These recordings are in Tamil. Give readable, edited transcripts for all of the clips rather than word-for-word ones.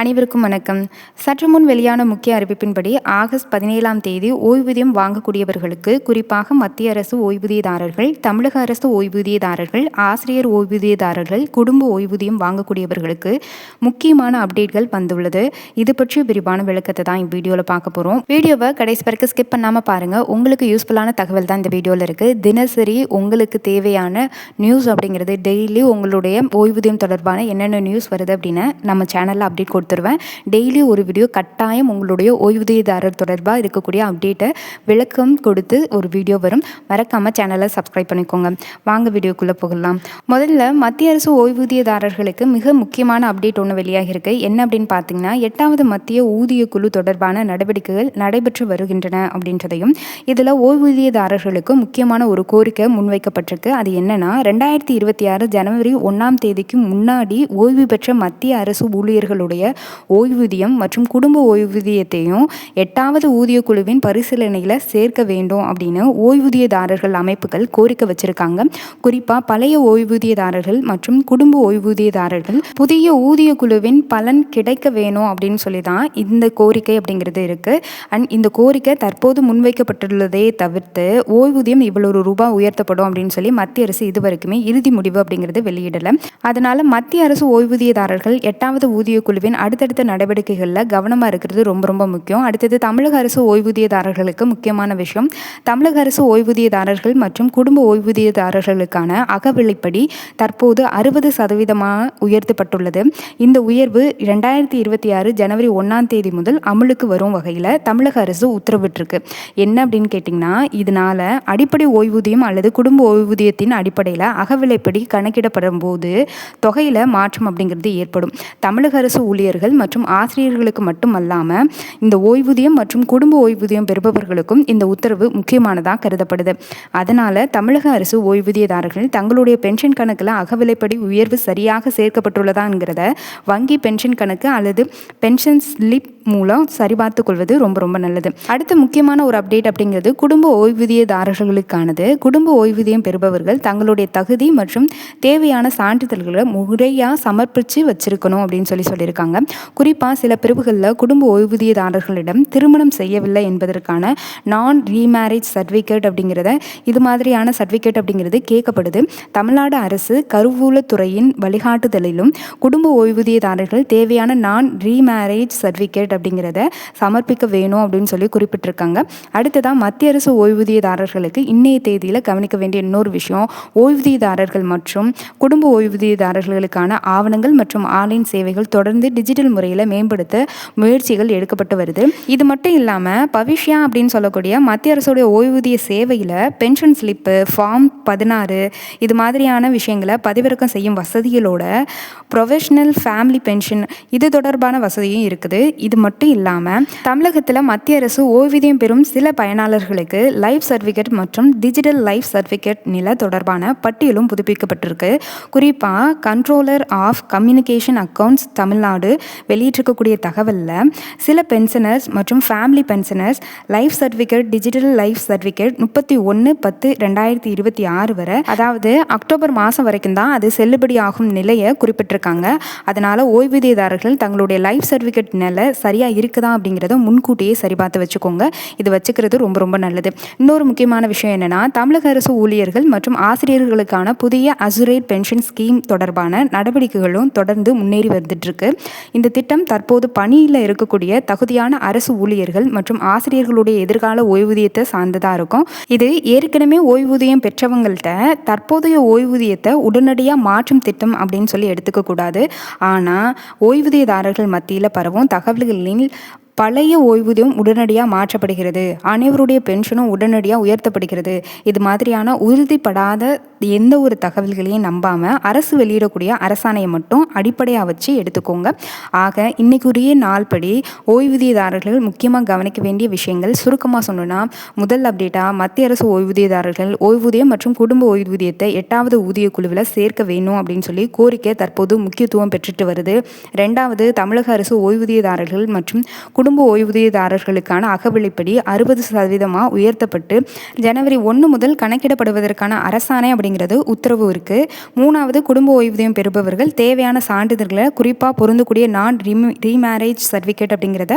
அனைவருக்கும் வணக்கம். சற்று முன் வெளியான முக்கிய அறிவிப்பின்படி ஆகஸ்ட் 17ஆம் தேதி ஓய்வூதியம் வாங்கக்கூடியவர்களுக்கு, குறிப்பாக மத்திய அரசு ஓய்வூதியதாரர்கள், தமிழக அரசு ஓய்வூதியதாரர்கள், ஆசிரியர் ஓய்வூதியதாரர்கள், குடும்ப ஓய்வூதியம் வாங்கக்கூடியவர்களுக்கு முக்கியமான அப்டேட்கள் வந்துள்ளது. இது பற்றி விரிவான விளக்கத்தை தான் வீடியோவில் பார்க்க போகிறோம். வீடியோவை கடைசி வரைக்கும் ஸ்கிப் பண்ணாமல் பாருங்கள். உங்களுக்கு யூஸ்ஃபுல்லான தகவல் தான் இந்த வீடியோவில் இருக்குது. தினசரி உங்களுக்கு தேவையான நியூஸ் அப்படிங்கிறது, டெய்லி உங்களுடைய ஓய்வூதியம் தொடர்பான என்னென்ன நியூஸ் வருது அப்படின்னு நம்ம சேனலில் அப்டேட் கொடுத்துருவேன். டெய்லி ஒரு வீடியோ கட்டாயம் உங்களுடைய ஓய்வூதியதாரர் தொடர்பாக இருக்கக்கூடிய அப்டேட்டை விளக்கம் கொடுத்து ஒரு வீடியோ வரும். மறக்காமல் சேனலை சப்ஸ்கிரைப் பண்ணிக்கோங்க. வாங்க வீடியோக்குள்ளே போகலாம். முதல்ல மத்திய அரசு ஓய்வூதியதாரர்களுக்கு மிக முக்கியமான அப்டேட் ஒன்று வெளியாகிருக்கு. என்ன அப்படின்னு பார்த்தீங்கன்னா, 8வது மத்திய ஊதிய குழு தொடர்பான நடவடிக்கைகள் நடைபெற்று வருகின்றன அப்படின்றதையும், இதில் ஓய்வூதியதாரர்களுக்கு முக்கியமான ஒரு கோரிக்கை முன்வைக்கப்பட்டிருக்கு. அது என்னன்னா, 2026 ஜனவரி 1ஆம் தேதிக்கு முன்னாடி ஓய்வு பெற்ற மத்திய அரசு ஊழியர்களுடைய ஓய்வூதியம் மற்றும் குடும்ப ஓய்வூதியத்தையும் 8வது ஊதிய குழுவின் பரிசீலனையில் சேர்க்க வேண்டும் அப்படின்னு ஓய்வூதியதாரர்கள் அமைப்புகள் கோரிக்கை வச்சிருக்காங்க. குறிப்பாக பழைய ஓய்வூதியதாரர்கள் மற்றும் குடும்ப ஓய்வூதியதாரர்கள் புதிய ஊதிய குழுவின் பலன் கிடைக்க வேணும் அப்படின்னு சொல்லி தான் இந்த கோரிக்கை அப்படிங்கிறது இருக்கு. அண்ட் இந்த கோரிக்கை தற்போது முன்வைக்கப்பட்டுள்ளதே தவிர்த்து ஓய்வூதியம் இவ்வளவு ரூபாய் உயர்த்தப்படும் அப்படின்னு சொல்லி மத்திய அரசு இதுவரைக்குமே இறுதி முடிவு அப்படிங்கிறது வெளியிடலை. அதனால மத்திய அரசு ஓய்வூதியதாரர்கள் 8வது ஊதிய குழுவின் அடுத்தடுத்த நடவடிக்கைகளில் கவனமாக இருக்கிறது ரொம்ப ரொம்ப முக்கியம். அடுத்தது தமிழக அரசு ஓய்வூதியதாரர்களுக்கு முக்கியமான விஷயம், தமிழக அரசு ஓய்வூதியதாரர்கள் மற்றும் குடும்ப ஓய்வூதியதாரர்களுக்கான அகவிலைப்படி தற்போது 60% உயர்த்தப்பட்டுள்ளது. இந்த உயர்வு 2026 ஜனவரி 1ஆம் தேதி முதல் அமலுக்கு வரும் வகையில் தமிழக அரசு உத்தரவிட்டிருக்கு. என்ன அப்படின்னு கேட்டிங்கன்னா, இதனால அடிப்படை ஓய்வூதியம் அல்லது குடும்ப ஓய்வூதியத்தின் அடிப்படையில் அகவிலைப்படி கணக்கிடப்படும் போது தொகையில் மாற்றம் அப்படிங்கிறது ஏற்படும். தமிழக அரசு ஊழியர்கள் மற்றும் ஆசிரியர்களுக்கு மட்டுமல்லாமல் இந்த ஓய்வூதியம் மற்றும் குடும்ப ஓய்வூதியம் பெறுபவர்களுக்கும் இந்த உத்தரவு முக்கியமானதாக கருதப்படுது. அதனால் தமிழக அரசு ஓய்வூதியதாரர்கள் தங்களுடைய பென்ஷன் கணக்கில் அகவிலைப்படி உயர்வு சரியாக சேர்க்கப்பட்டுள்ளதாங்கிறத வங்கி பென்ஷன் கணக்கு அல்லது பென்ஷன் ஸ்லிப் மூலம் சரிபார்த்து கொள்வது ரொம்ப ரொம்ப நல்லது. அடுத்த முக்கியமான ஒரு அப்டேட் அப்படிங்கிறது குடும்ப ஓய்வூதியதாரர்களுக்கானது. குடும்ப ஓய்வூதியம் பெறுபவர்கள் தங்களுடைய தகுதி மற்றும் தேவையான சான்றிதழ்களை முறையாக சமர்ப்பித்து வச்சிருக்கணும் அப்படின்னு சொல்லியிருக்காங்க. குறிப்பாக சில பிரிவுகளில் குடும்ப ஓய்வூதியதாரர்களிடம் திருமணம் செய்யவில்லை என்பதற்கான நான் ரீமேரேஜ் சர்டிஃபிகேட் அப்படிங்கிறத இது மாதிரியான சர்டிஃபிகேட் அப்படிங்கிறது கேட்கப்படுது. தமிழ்நாடு அரசு கருவூலத்துறையின் வழிகாட்டுதலிலும் குடும்ப ஓய்வூதியதாரர்கள் தேவையான நான் ரீமேரேஜ் சர்டிஃபிகேட் அப்படிங்கிறத சமர்ப்பிக்க வேணும் அப்படின்னு சொல்லி குறிப்பிட்டிருக்காங்க. அடுத்ததாக மத்திய அரசு ஓய்வூதியதாரர்களுக்கு இன்னைய தேதியில் கவனிக்க வேண்டிய இன்னொரு விஷயம், ஓய்வூதியதாரர்கள் மற்றும் குடும்ப ஓய்வூதியதாரர்களுக்கான ஆவணங்கள் மற்றும் ஆன்லைன் சேவைகள் தொடர்ந்து டிஜிட்டல் முறையில் மேம்படுத்த முயற்சிகள் எடுக்கப்பட்டு வருது. இது மட்டும் இல்லாமல் பவிஷ்யா அப்படின்னு சொல்லக்கூடிய மத்திய அரசுடைய ஓய்வூதிய சேவையில் பென்ஷன் ஸ்லிப்பு, ஃபார்ம் 16 இது மாதிரியான விஷயங்களை பதிவிறக்கம் செய்யும் வசதிகளோட ப்ரொஃபஷனல் ஃபேமிலி பென்ஷன் இது தொடர்பான வசதியும் இருக்குது. இது மட்டும் இல்லாமல் தமிழகத்தில் மத்திய அரசு ஓய்வூதியம் பெறும் சில பயனாளர்களுக்கு லைஃப் சர்டிஃபிகேட் மற்றும் டிஜிட்டல் லைஃப் சர்டிஃபிகேட் நில தொடர்பான பட்டியலும் புதுப்பிக்கப்பட்டிருக்கு. குறிப்பாக controller of communication accounts Tamil Nadu வெளியிட்டிருக்கக்கூடிய தகவலில் சில பென்ஷனர்ஸ் மற்றும் family pensioners life certificate digital life certificate 31/10/2026 வரை, அதாவது அக்டோபர் மாதம் வரைக்கும் தான் அது செல்லுபடி ஆகும் நிலையை குறிப்பிட்டிருக்காங்க. அதனால் ஓய்வூதியதாரர்கள் தங்களுடைய லைஃப் சர்டிஃபிகேட் நிலை சரியாக இருக்குதா அப்படிங்கிறத முன்கூட்டியே சரிபார்த்து வச்சுக்கோங்க. இது வச்சுக்கிறது ரொம்ப ரொம்ப நல்லது. இன்னொரு முக்கியமான விஷயம் என்னென்னா, தமிழக அரசு ஊழியர்கள் மற்றும் ஆசிரியர்களுக்கான புதிய அசுரேட் பென்ஷன் ஸ்கீம் தொடர்பான நடவடிக்கைகளும் தொடர்ந்து முன்னேறி வந்துட்டுருக்கு. இந்த திட்டம் தற்போது பணியில் இருக்கக்கூடிய தகுதியான அரசு ஊழியர்கள் மற்றும் ஆசிரியர்களுடைய எதிர்கால ஓய்வூதியத்தை சார்ந்ததாக இருக்கும். இது ஏற்கனவே ஓய்வூதியம் பெற்றவங்கள்ட்ட தற்போதைய ஓய்வூதியத்தை உடனடியாக மாற்றும் திட்டம் அப்படின்னு சொல்லி எடுத்துக்கக்கூடாது. ஆனால் ஓய்வூதியதாரர்கள் மத்தியில் பரவும் தகவல்களில் பழைய ஓய்வூதியம் உடனடியாக மாற்றப்படுகிறது, அனைவருடைய பென்ஷனும் உடனடியாக உயர்த்தப்படுகிறது, இது மாதிரியான உறுதிப்படாத எந்த ஒரு தகவல்களையும் நம்பாமல் அரசு வெளியிடக்கூடிய அரசாணையை மட்டும் அடிப்படையாக வச்சு எடுத்துக்கோங்க. ஆக இன்னைக்குரிய நாள்படி ஓய்வூதியதாரர்கள் முக்கியமாக கவனிக்க வேண்டிய விஷயங்கள் சுருக்கமாக சொன்னோன்னா, முதல் அப்டேட்டாக மத்திய அரசு ஓய்வூதியதாரர்கள் ஓய்வூதியம் மற்றும் குடும்ப ஓய்வூதியத்தை 8வது ஊதிய குழுவில் சேர்க்க வேணும் அப்படின்னு சொல்லி கோரிக்கை தற்போது முக்கியத்துவம் பெற்றுட்டு வருது. 2வது தமிழக அரசு ஓய்வூதியதாரர்கள் மற்றும் குடும்ப குடும்ப ஓய்வூதியதாரர்களுக்கான அகவிலைப்படி 60% உயர்த்தப்பட்டு ஜனவரி 1 முதல் கணக்கிடப்படுவதற்கான அரசாணை அப்படிங்கிறது உத்தரவு இருக்குது. 3வது, குடும்ப ஓய்வூதியம் பெறுபவர்கள் தேவையான சான்றிதழ்களை குறிப்பாக பொருந்தக்கூடிய ரீமேரேஜ் சர்டிஃபிகேட் அப்படிங்கிறத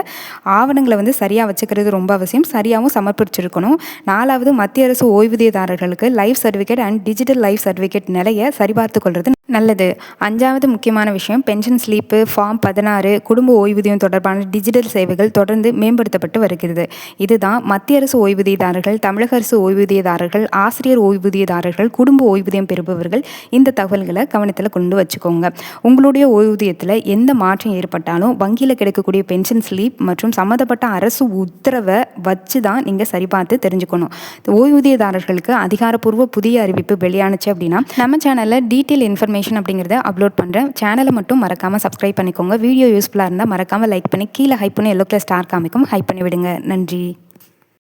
ஆவணங்களை சரியாக வச்சுக்கிறது ரொம்ப அவசியம். சரியாகவும் சமர்ப்பிச்சிருக்கணும். 4வது, மத்திய அரசு ஓய்வூதியதாரர்களுக்கு life certificate and digital life certificate நிலையை சரிபார்த்து கொள்வது நல்லது. 5வது முக்கியமான விஷயம், பென்ஷன் ஸ்லீப்பு, ஃபார்ம் 16, குடும்ப ஓய்வூதியம் தொடர்பான டிஜிட்டல் சேவைகள் தொடர்ந்து மேம்படுத்தப்பட்டு வருகிறது. இதுதான் மத்திய அரசு ஓய்வூதியதாரர்கள், தமிழக அரசு ஓய்வூதியதாரர்கள், ஆசிரியர் ஓய்வூதியதாரர்கள், குடும்ப ஓய்வூதியம் பெறுபவர்கள் இந்த தகவல்களை கவனத்தில் கொண்டு வச்சுக்கோங்க. உங்களுடைய ஓய்வூதியத்தில் எந்த மாற்றம் ஏற்பட்டாலும் வங்கியில் கிடைக்கக்கூடிய பென்ஷன் ஸ்லீப் மற்றும் சம்மந்தப்பட்ட அரசு உத்தரவை வச்சு தான் நீங்கள் சரிபார்த்து தெரிஞ்சுக்கணும். ஓய்வூதியதாரர்களுக்கு அதிகாரப்பூர்வ புதிய அறிவிப்பு வெளியானுச்சு அப்படின்னா நம்ம சேனலில் டீட்டெயில் இன்ஃபர்மேஷன் அப்படிங்கிறத அப்லோட் பண்ணுறேன். சேனலை மட்டும் மறக்காமல் சப்ஸ்கிரைப் பண்ணிக்கோங்க. வீடியோ யூஸ்ஃபுல்லாக இருந்தால் மறக்காமல் லைக் பண்ணி கீழே ஹைப் பண்ணி எல்லோ கலர் ஸ்டார் காமிக்கும் ஹைப் பண்ணி விடுங்க. நன்றி.